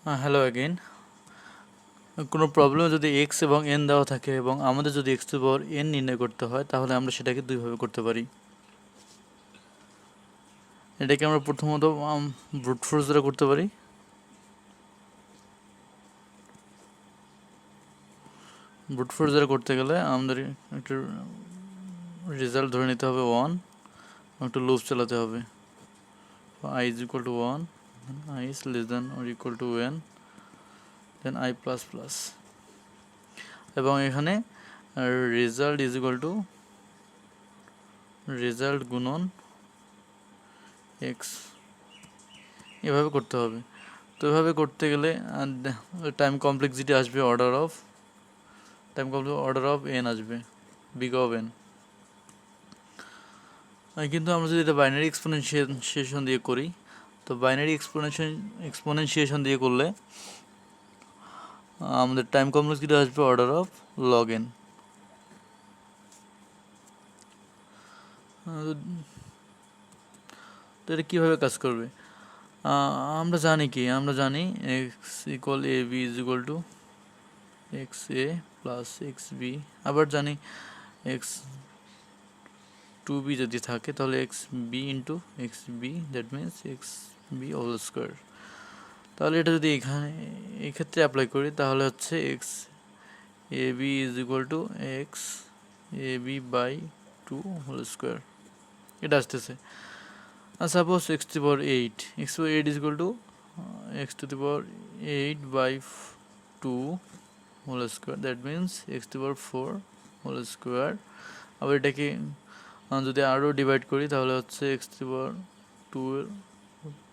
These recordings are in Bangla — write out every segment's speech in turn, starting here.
Hello again. কোনো প্রবলেমে যদি এক্স এবং এন দেওয়া থাকে এবং আমাদের যদি এক্স টু পাওয়ার এন নির্ণয় করতে হয়, তাহলে আমরা সেটাকে দুইভাবে করতে পারি। এটাকে আমরা প্রথমত ব্রুট ফোর্স দ্বারা করতে পারি। ব্রুট ফোর্স দ্বারা করতে গেলে আমাদের একটা রেজাল্ট ধরে নিতে হবে 1, একটা লুপ চালাতে হবে। I is equal to 1, I is less than or equal to n, then I plus plus, এবং এখানে result is equal two result গুণন এক্স, এভাবে করতে হবে। তো এভাবে করতে গেলে টাইম কমপ্লেক্সিটি আসবে অর্ডার অফ এন আসবে, বিগ অফ এন। কিন্তু আমরা যদি এটা বাইনারি এক্সপোনেনশিয়েশন দিয়ে করি, তো বাইনারি এক্সপোনেনশিয়েশন দিয়ে করলে আমাদের টাইম কমপ্লেক্সিটি আসবে অর্ডার অফ লগ এন। তো এটা কীভাবে কাজ করবে? আমরা জানি x equal a b is equal to x a plus x b. আবার জানি এক্স টু বি যদি থাকে তাহলে x b into x b, that means x b whole square. তাহলে এটা যদি এই ক্ষেত্রে অ্যাপ্লাই করি তাহলে হচ্ছে x a b is equal to x a b by two whole square, এটা আসতেছে। আর suppose X to the power eight is equal to X to the power 8 by 2 whole square, that means X to the power 4 whole square. আবার এটাকে যদি আরও ডিভাইড করি তাহলে হচ্ছে এক্স টু দি পাওয়ার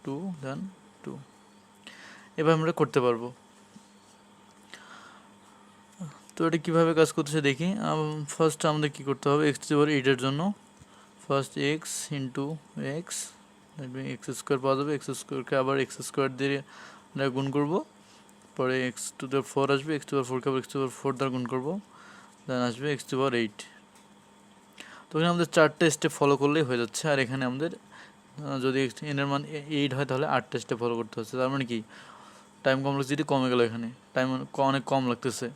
2 দেন 2। এবার আমরা করতে পারবো। তো এটা কীভাবে কাজ করতেছে দেখি। ফার্স্ট আমাদের কী করতে হবে, এক্স টু দি পাওয়ার 8-এর জন্য first x into x, x square পাওয়া যাবে। এক্স স্কোয়ারকে আবার এক্স স্কোয়ার দিয়ে গুণ করবো, পরে এক্স টু দি পাওয়ার 4 আসবে। এক্স টু দি পাওয়ার 4কে আবার এক্স টু দি পাওয়ার 4 দ্বারা গুণ করবো, দেন আসবে এক্স টু দি পাওয়ার 8। তো এখানে আমাদের 4টে স্টেপ ফলো করলেই হয়ে যাচ্ছে। আর এখানে আমাদের যদি এনের মান 8 হয় তাহলে 8টে স্টেপ ফলো করতে হচ্ছে। তার মানে কি টাইম কমপ্লেক্সিটি কমে গেল, এখানে টাইম অনেক কম লাগতেছে।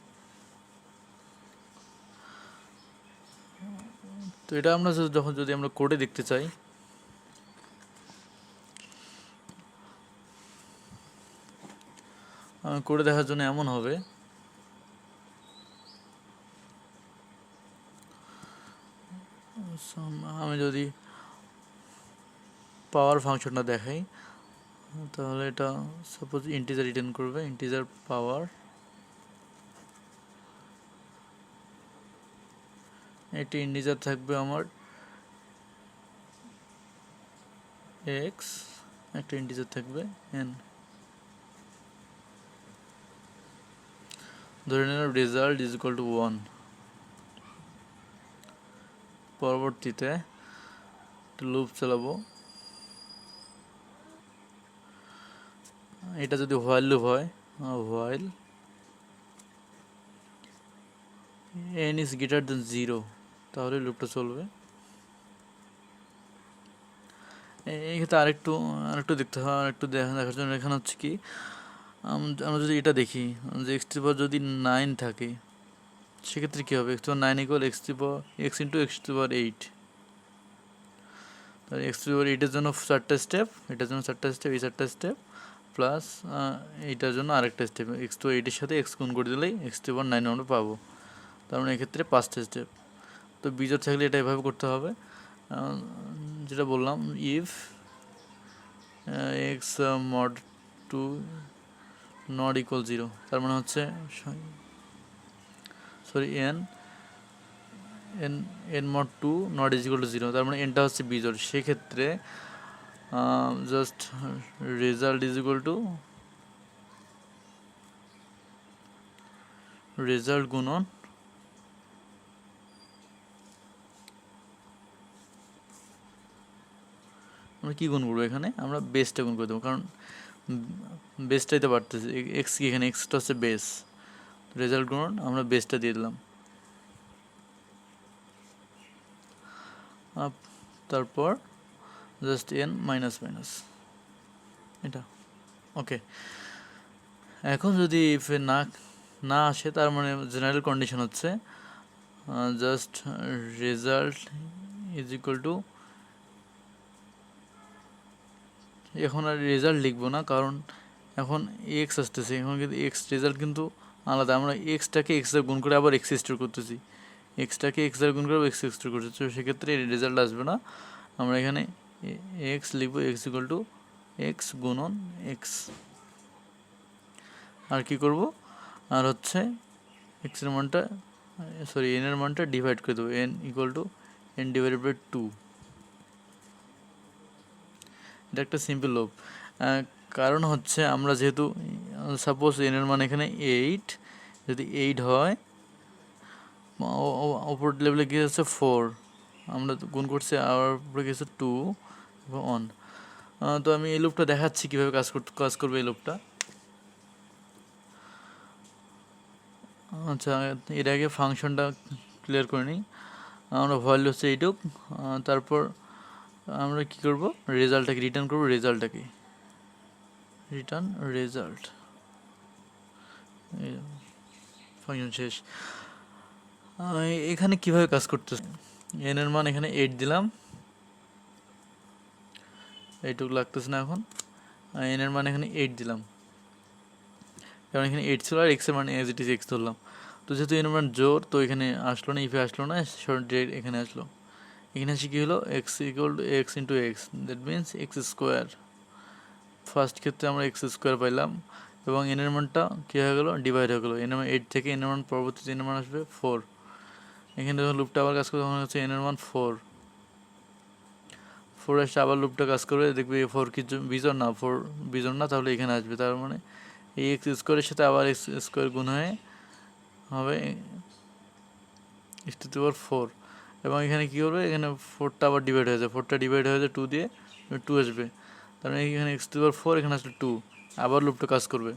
তো এটা আমরা যদি আমরা কোডে দেখতে চাই, কোডে দেখার জন্য এমন হবে, আমি যদি পাওয়ার ফাংশনটা দেখাই তাহলে এটা সাপোজ ইন্টিজার রিটার্ন করবে, ইন্টিজার পাওয়ার, এটি ইন্টিজার থাকবে আমার এক্স, একটা ইন্টিজার থাকবে এন। ধরে নিলাম রেজাল্ট ইজ ইকুয়াল টু 1। পরবর্তীতে লুপ চালাবো। এটা যদি হোয়াইল লুপ হয়, while N is greater than 0, তাহলে লুপটা চলবে। এই ক্ষেত্রে আরেকটু দেখতে হয়, আরেকটু দেখার জন্য এখানে হচ্ছে কি, আমরা যদি এটা দেখি যে এক্স টু দি পাওয়ার যদি 9 থাকে সেক্ষেত্রে কী হবে, X to the power 9 equal X to the power X into X to the power 8। তাহলে এক্স টু দি পাওয়ার 8-এর জন্য 4টে স্টেপ, এটার জন্য 4টে স্টেপ, এই 4টে স্টেপ প্লাস এইটার জন্য আরেকটা স্টেপ, এক্স টু 8-এর সাথে এক্স গুণ করে দিলেই এক্স টু দি পাওয়ার 9 আমরা পাবো। তার মানে এক্ষেত্রে 5টে স্টেপ। তো বিজোড় থাকলে এটা এভাবে করতে হবে, যেটা বললাম, if x mod 2 not equal 0, তার মানে হচ্ছে N mod 2 not is equal two 0, তার মানে এনটা হচ্ছে বিজোড়। সেক্ষেত্রে just result is equal two result গুণন আমরা কী গুণ করবো, এখানে আমরা বেসটা গুণ করে দেবো, কারণ বেসটাই তো বাড়তেছে। এক্স কি এখানে, এক্সটা হচ্ছে বেস, রেজাল্ট গুণন আমরা বেসটা দিয়ে দিলাম। তারপর জাস্ট এন মাইনাস মাইনাস, এটা ওকে। এখন যদি ইফ না না আসে, তার মানে জেনারেল কন্ডিশন হচ্ছে just result is equal two, এখন আর রেজাল্ট লিখবো না, কারণ এখন এক্স আসতেছে, এখন কিন্তু এক্স রেজাল্ট কিন্তু আলাদা। আমরা এক্সটাকে এক্স দ্বারা গুণ করে আবার এক্স স্টোর করতেছি, এক্সটাকে এক্স দ্বারা গুণ করে এক্স স্টোর করতেছি, তো সেক্ষেত্রে রেজাল্ট আসবে না। আমরা এখানে এক্স লিখবো, এক্স ইকুয়াল টু এক্স গুণন এক্স। আর কি করব, আর হচ্ছে এক্সের মানটা সরি এনের মানটা ডিভাইড করে দেবো, n equal to n divided by 2। এটা একটা সিম্পল লোভ, কারণ হচ্ছে আমরা যেহেতু সাপোজ এনের মান এখানে 8, যদি 8 হয়, ওপর লেভেলে গিয়ে হচ্ছে 4, আমরা গুণ করছি, আর উপরে গিয়েছে 2 এবং 1। তো আমি এই লুপটা দেখাচ্ছি কীভাবে কাজ করবে এই লুপটা। আচ্ছা, এর আগে ফাংশনটা ক্লিয়ার করে নিই। আমরা ভ্যালু হচ্ছে এইটুক, তারপর আমরা কি করব, রেজাল্টটাকে রিটার্ন করব, রেজাল্টটাকে রিটার্ন রেজাল্ট, ফাংশন শেষ। এখানে কিভাবে কাজ করতেছে, এন এর মান এখানে 8 দিলাম, এইটুকু লাগতেছে না এখন, এন এর মান এখানে 8 দিলাম, কারণ এখানে 8 ছিল, আর এক্স এর মান এজ ইট ইজ এক্স ধরলাম। তো যেহেতু এন এর মান জোর, তো এখানে আসলো না, ইফে আসলো না, ডিরেক্ট এখানে আসলো। এখানে এসে কী হলো, x equal to x into x, that means x square. First ক্ষেত্রে আমরা এক্স স্কোয়ার পাইলাম, এবং এনের মানটা কী হয়ে গেলো, ডিভাইড হয়ে গেলো। এনের মান 8 থেকে এনের মান পরবর্তীতে এনের মান আসবে 4। এখানে যখন লুপটা আবার কাজ করবে, তখন হচ্ছে এনের মান 4 এসে আবার লুপটা কাজ করবে, দেখবে 4 কি বিজোড় না, 4 বিজোড় না, তাহলে এখানে আসবে। তার মানে এই এক্স স্কোয়ারের সাথে আবার এক্স স্কোয়ার গুণ হয়ে হবে এক্স টু দি পাওয়ার 4, এবং এখানে কী করবে, এখানে 4টা আবার ডিভাইড হয়ে যায়, 4টা ডিভাইড হয়ে যায় 2 দিয়ে, 2 আসবে। তার মানে এখানে এক্স টু দি পাওয়ার 4, এখানে আসলে 2, আবার লুপটা কাজ করবে।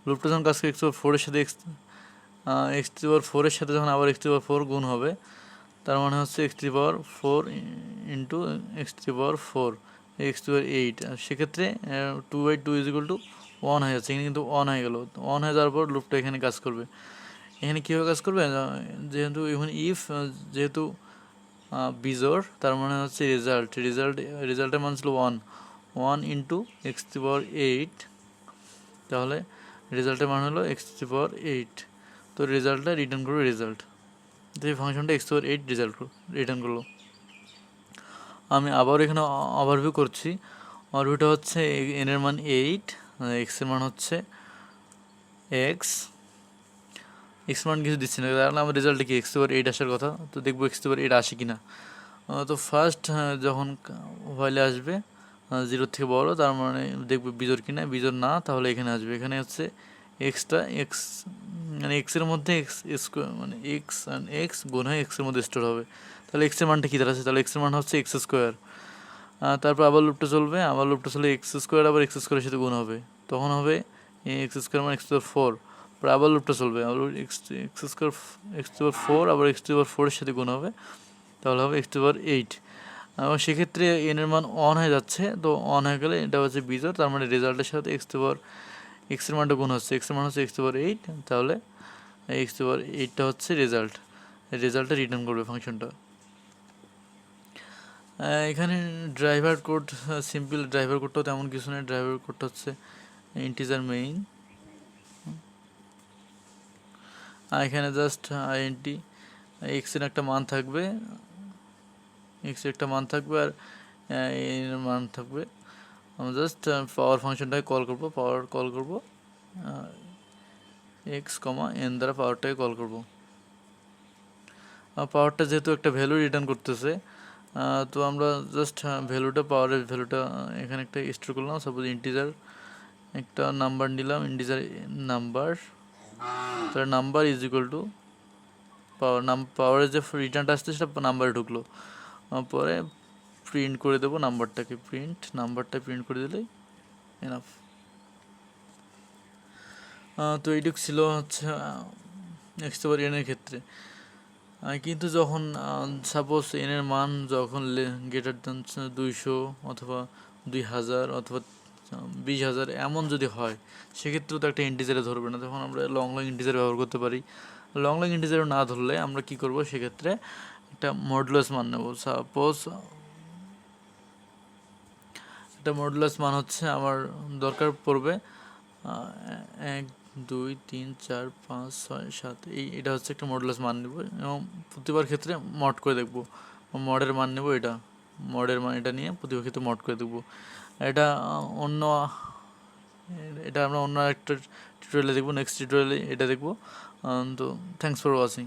লুপটা যখন কাজ করে এক্স টু দি পাওয়ার 4 এর সাথে এক্স টু দি পাওয়ার 4 এর সাথে যখন আবার এক্স টু দি পাওয়ার 4 গুণ হবে, তার মানে হচ্ছে X to the power 4 into X to the power 4 X to the power 8। সেক্ষেত্রে 2/2 ইজ ইকুয়াল টু 1 হয়ে যাচ্ছে, এখানে কিন্তু 1 হয়ে গেল। 1 হয়ে যাওয়ার পর লুপটা এখানে কাজ করবে। এখানে কীভাবে কাজ করবে, যেহেতু এখন ইফ যেহেতু বিজোর, তার মানে হচ্ছে রেজাল্টের মান ছিল 1 into X to the power 8, তাহলে রেজাল্টের মান হলো এক্স টু দি পাওয়ার 8। তো রেজাল্টটা রিটার্ন করবে রেজাল্ট, তো এই ফাংশনটা x to the power 8 result return করলো। আমি আবার এখানে ওভারভিউ করছি। ওভারভিউটা হচ্ছে এনের মান 8, এক্সের মান হচ্ছে এক্স মান কিছু দিচ্ছি না, কারণ আমার রেজাল্টে কি এক্স টু দি পাওয়ার 8 আসার কথা। তো দেখবো এক্স টু দি পাওয়ার 8 আসে কি না। তো ফার্স্ট যখন ভ্যালু আসবে 0 থেকে বড়, তার মানে দেখবে বিজোড় কিনা, বিজোড় না, তাহলে এখানে আসবে। এখানে হচ্ছে এক্সটা এক্স মানে এক্সের মধ্যে এক্স স্কোয়ার, মানে এক্স অ্যান্ড এক্স গুণ হয়ে এক্সের মধ্যে স্টোর হবে। তাহলে এক্সের মানটা কী দাঁড়াচ্ছে, তাহলে এক্সের মান হচ্ছে এক্স স্কোয়ার। তারপর আবার লুপটা চলবে, আবার লুপটা চলে এক্স স্কোয়ার আবার এক্স স্কোয়ারের সাথে গুণ হবে, তখন হবে এক্স স্কোয়ার মানে এক্স টু দি পাওয়ার 4। পরে আবার লুপটা চলবে, আবার X square X to the power 4 আবার এক্স টু দি পাওয়ার 4 এর সাথে গুণ হবে, তাহলে হবে এক্স টু দি পাওয়ার 8। এবং সেক্ষেত্রে এনের মান 1 হয়ে যাচ্ছে, তো 1 হয়ে গেলে এটা হচ্ছে বিজোড়, তার মানে রেজাল্টের সাথে এক্স টু দি পাওয়ার এক্সের মানটা গুণ হচ্ছে, এক্সের মান হচ্ছে এক্স টু দি পাওয়ার 8, তাহলে এক্স টু দি পাওয়ার 8টা হচ্ছে রেজাল্টটা রিটার্ন করবে ফাংশনটা। এখানে ড্রাইভার কোড, সিম্পল ড্রাইভার কোডটাও তেমন কিছু নেই। ড্রাইভার কোডটা হচ্ছে ইন্টিজার মেইন, এখানে জাস্ট আইএনটি এক্সের একটা মান থাকবে, আর এর মান থাকবে। আমরা জাস্ট পাওয়ার ফাংশনটাকে কল করব, এক্স কমা এন দ্বারা পাওয়ারটাকে কল করব। পাওয়ারটা যেহেতু একটা ভ্যালু রিটার্ন করতেছে, তো আমরা জাস্ট পাওয়ারের ভ্যালুটা এখানে একটা স্টোর করলাম। সাপোজ ইন্টিজার একটা নাম্বার নিলাম, ইন্টিজার নাম্বার, তাহলে নাম্বার ইজ ইকুয়াল টু পাওয়ারের যে রিটার্নটা আসছে সেটা নাম্বারে ঢুকলো, পরে প্রিন্ট করে দেবো নাম্বারটাকে, নাম্বারটা প্রিন্ট করে দিলেই এনাফ। তো এইটুকু ছিল হচ্ছে এক্স টু দি পাওয়ার এনের ক্ষেত্রে। কিন্তু যখন সাপোজ এনের মান যখন গ্রেটার দেন 200 অথবা 2000 অথবা 20,000 এমন যদি হয়, সেক্ষেত্রেও তো একটা ইন্টিজারে ধরবে না, তখন আমরা লং লং ইন্টিজার ব্যবহার করতে পারি। লং লং ইন্টিজারও না ধরলে আমরা কি করব, সেক্ষেত্রে একটা মডুলাস মান নেব। সাপোজ একটা মডুলাস মান হচ্ছে আমার দরকার পড়বে 1 2 3 4 5 6 7, এটা হচ্ছে একটা মডুলাস মান নেব এবং প্রতিবার ক্ষেত্রে মড করে দেখব। মডের মান নেব, মডের মান এটা নিয়ে প্রতিবার ক্ষেত্রে মড করে দেখব। এটা অন্য এটা আমরা অন্য একটা টিউটোরিয়ালে দেখব, নেক্সট টিউটোরিয়ালে এটা দেখব। তো থ্যাংকস ফর ওয়াচিং।